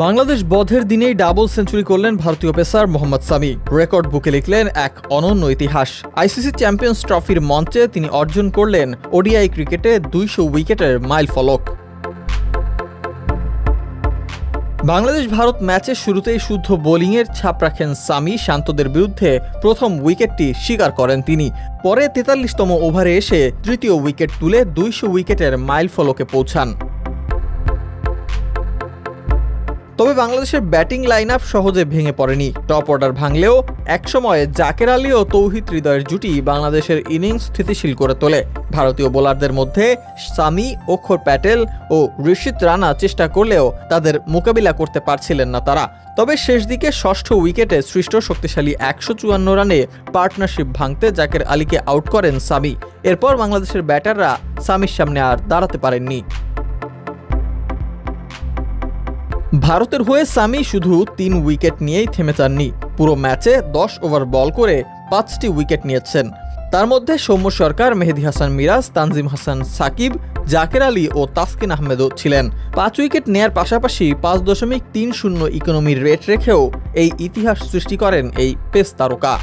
বাংলাদেশ বধের দিনেই double century করলেন ভারতীয় পেসার মোহাম্মদ সামি। রেকর্ড বুকে লিখলেন এক অনন্য ইতিহাস। আইসিসি চ্যাম্পিয়ন্স ট্রফির মঞ্চে তিনি অর্জন করলেন ওডিআই ক্রিকেটে 200 উইকেটের মাইলফলক। বাংলাদেশ ভারত ম্যাচের শুরুতেই শুদ্ধ বোলিংয়ের ছাপ রাখেন সামি। শান্তদের বিরুদ্ধে প্রথম উইকেটটি শিকার করেন তিনি। পরে 43তম ওভারে এসে তৃতীয় উইকেট তুলে 200 উইকেটের মাইলফলকে পৌঁছান। তবে বাংলাদেশের ব্যাটিং লাইন আপ সহজে ভেঙে পড়েনি। টপ অর্ডার ভাঙলেও একসময় জাকের আলী ও তৌহিদ হৃদয়ের জুটি বাংলাদেশের ইনিংস স্থিতিশীল করে তোলে। ভারতীয় বোলারদের মধ্যে সামি, অক্ষর প্যাটেল ও ঋষিত রানা চেষ্টা করলেও তাদের মোকাবিলা করতে পারছিলেন না তারা। তবে শেষ দিকে ষষ্ঠ উইকেটে সৃষ্ট শক্তিশালী 154 রানে পার্টনারশিপ ভাঙতে জাকের আলীকে আউট করেন সামি। এরপর বাংলাদেশের ব্যাটাররা সামির সামনে আর দাঁড়াতে পারেননি। ভারতের হয়ে সামি শুধু 3 উইকেট নিয়েই থেমে যাননি। পুরো ম্যাচে 10 ওভার বল করে 5টি উইকেট নিয়েছেন। তার মধ্যে সৌম্য সরকার, মেহেদী হাসান মিরাজ, তানজিম হাসান সাকিব, জাকের আলী ও তাসকিন আহমেদও ছিলেন। 5 উইকেট নেয়ার পাশাপাশি 5.30 ইকোনমি রেট রেখেও এই ইতিহাস সৃষ্টি করেন এই পেস তারকা।